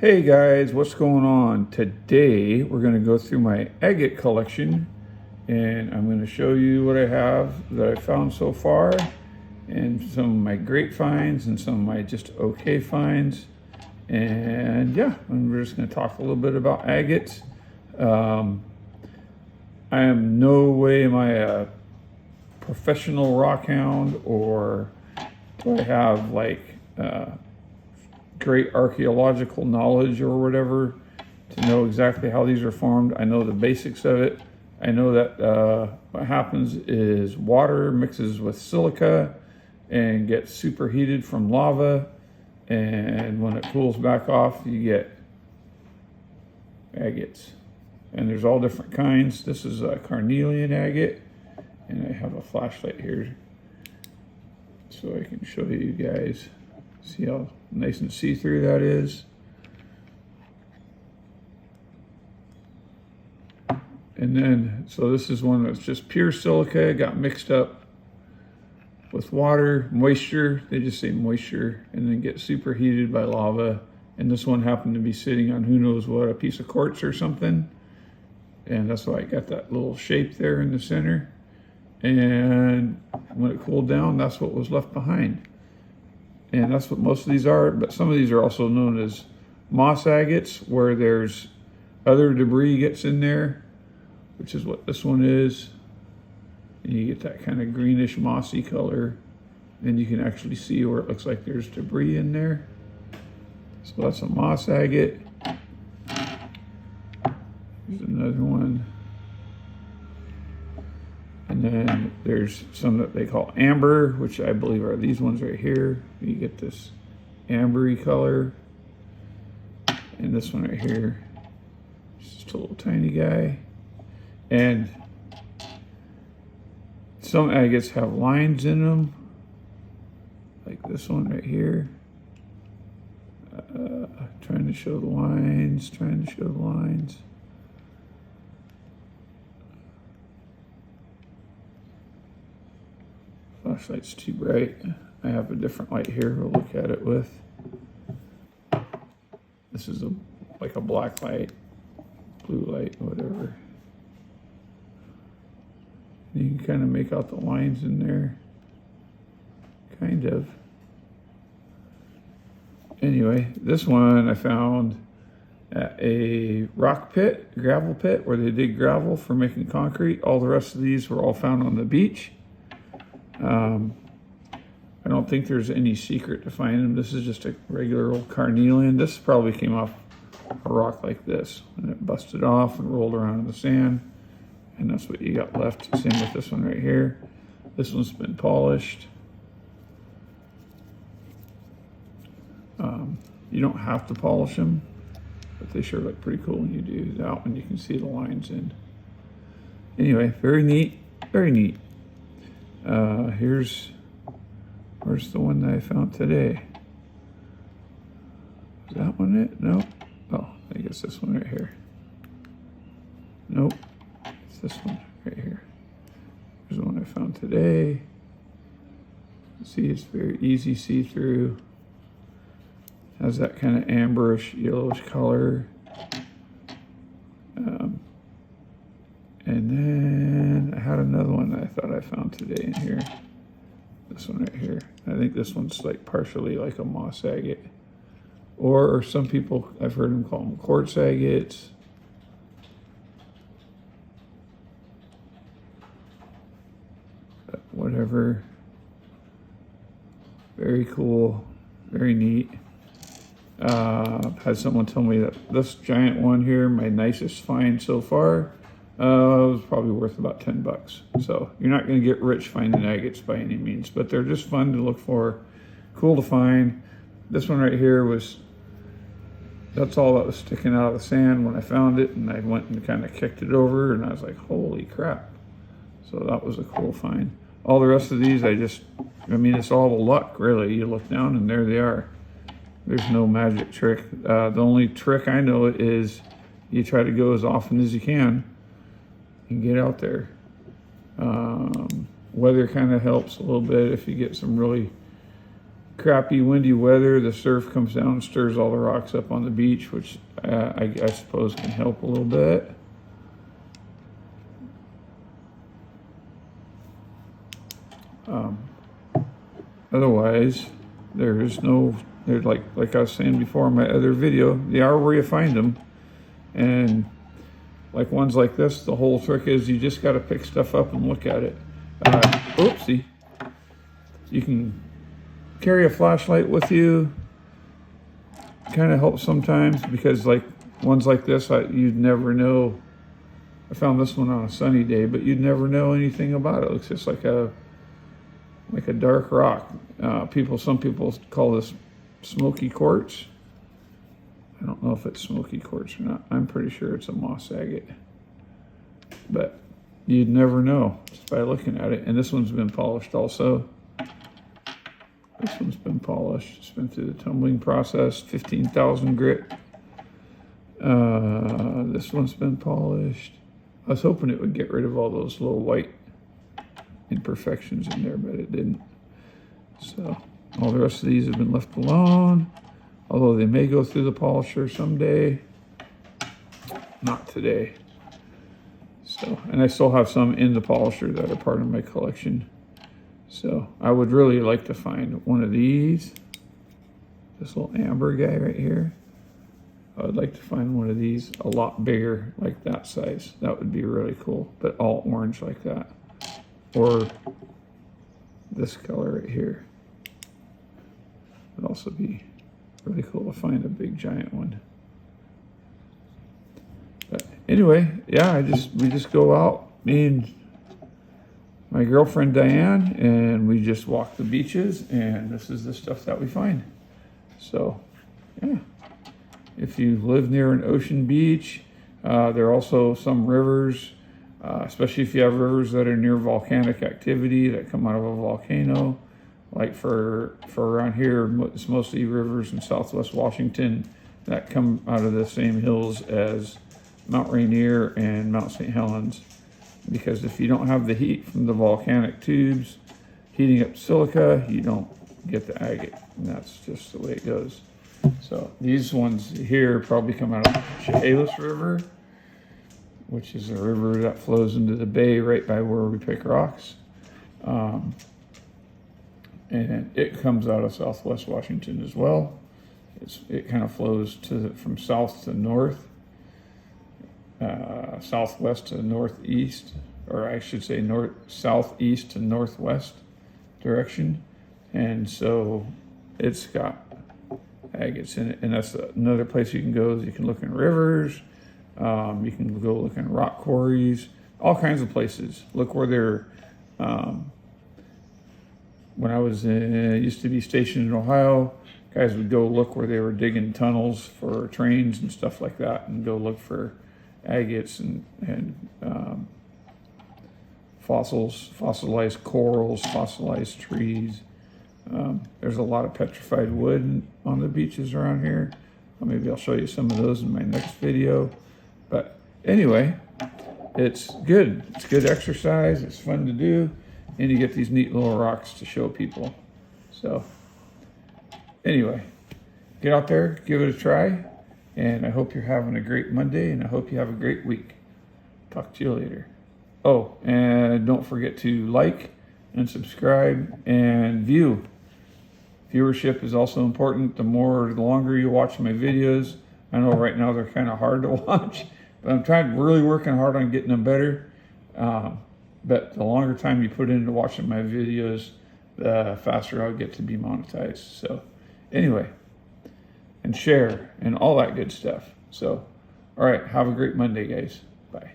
Hey guys, what's going on? Today we're going to go through my agate collection and I'm going to show you what I have that I found so far and some of my great finds and some of my just okay finds. And yeah, we're just going to talk a little bit about agates. I am no way am I a professional rock hound or do I have like great archaeological knowledge or whatever to know exactly how these are formed. I know the basics of it. I know that what happens is water mixes with silica and gets superheated from lava, and when it cools back off you get agates, and there's all different kinds. This is a carnelian agate, and I have a flashlight here so I can show you guys. See how nice and see-through that is. And then, so this is one that's just pure silica, got mixed up with water, moisture. They just say moisture, and then get superheated by lava. And this one happened to be sitting on who knows what, a piece of quartz or something. And that's why I got that little shape there in the center. And when it cooled down, that's what was left behind. And that's what most of these are, but some of these are also known as moss agates, where there's other debris gets in there, which is what this one is. And you get that kind of greenish mossy color. And you can actually see where it looks like there's debris in there. So that's a moss agate. Here's another one. And then there's some that they call amber, which I believe are these ones right here. You get this ambery color. And this one right here, just a little tiny guy. And some agates have lines in them, like this one right here. Trying to show the lines, Flashlight's too bright. I have a different light here we'll look at it with. This is like a black light, blue light, whatever. You can kind of make out the lines in there. Kind of. Anyway, this one I found at a rock pit, gravel pit, where they dig gravel for making concrete. All the rest of these were all found on the beach. I don't think there's any secret to find them. This is just a regular old carnelian. This probably came off a rock like this, and it busted off and rolled around in the sand, and that's what you got left. Same with this one right here. This one's been polished. You don't have to polish them, but they sure look pretty cool when you do. That one you can see the lines in. Anyway, very neat, very neat. Where's the one that I found today? Is that one it? No. Oh, I guess this one right here. Nope. It's this one right here. Here's the one I found today. See, it's very easy see-through. Has that kind of amberish, yellowish color. And then I had another one that I thought I found today in here. This one right here. I think this one's like partially like a moss agate. Or some people, I've heard them call them quartz agates. But whatever. Very cool. Very neat. Had someone tell me that this giant one here, my nicest find so far, was probably worth about 10 bucks. So you're not going to get rich finding agates by any means, but they're just fun to look for, cool to find. This one right here that's all that was sticking out of the sand when I found it, and I went and kind of kicked it over, and I was like, holy crap. So that was a cool find. All the rest of these, it's all the luck, really. You look down and there they are. There's no magic trick. The only trick I know is you try to go as often as you can and get out there. Weather kind of helps a little bit if you get some really crappy windy weather, the surf comes down and stirs all the rocks up on the beach, which I suppose can help a little bit. Otherwise, there's like I was saying before in my other video, they are where you find them. And like ones like this, the whole trick is you just got to pick stuff up and look at it. Oopsie. You can carry a flashlight with you. Kind of helps sometimes because like ones like this, you'd never know. I found this one on a sunny day, but you'd never know anything about it. It looks just like a dark rock. Some people call this smoky quartz. I don't know if it's smoky quartz or not. I'm pretty sure it's a moss agate. But you'd never know just by looking at it. And this one's been polished also. This one's been polished. It's been through the tumbling process, 15,000 grit. This one's been polished. I was hoping it would get rid of all those little white imperfections in there, but it didn't. So all the rest of these have been left alone, although they may go through the polisher someday. Not today. So, and I still have some in the polisher that are part of my collection. So I would really like to find one of these, this little amber guy right here. I would like to find one of these a lot bigger, like that size. That would be really cool, but all orange like that. Or this color right here. Would also be really cool to find a big giant one. But anyway, yeah, we just go out, me and my girlfriend Diane, and we just walk the beaches, and this is the stuff that we find. So, yeah. If you live near an ocean beach, there are also some rivers, especially if you have rivers that are near volcanic activity that come out of a volcano. Like for around here, it's mostly rivers in southwest Washington that come out of the same hills as Mount Rainier and Mount St. Helens. Because if you don't have the heat from the volcanic tubes heating up silica, you don't get the agate. And that's just the way it goes. So these ones here probably come out of Chehalis River, which is a river that flows into the bay right by where we pick rocks. And it comes out of southwest Washington as well. It kind of flows from south to north, southwest to northeast, or I should say southeast to northwest direction. And so it's got agates in it. And that's another place you can go. Is you can look in rivers. You can go look in rock quarries, all kinds of places. Look where they're, when I was used to be stationed in Ohio, guys would go look where they were digging tunnels for trains and stuff like that, and go look for agates and fossils, fossilized corals, fossilized trees. There's a lot of petrified wood on the beaches around here. Maybe I'll show you some of those in my next video. But anyway, it's good. It's good exercise. It's fun to do. And you get these neat little rocks to show people. So anyway, get out there, give it a try. And I hope you're having a great Monday, and I hope you have a great week. Talk to you later. Oh, and don't forget to like and subscribe and view. Viewership is also important. The longer you watch my videos, I know right now they're kind of hard to watch, but I'm really working hard on getting them better. But the longer time you put into watching my videos, the faster I'll get to be monetized. So anyway, and share and all that good stuff. So, all right, have a great Monday, guys. Bye.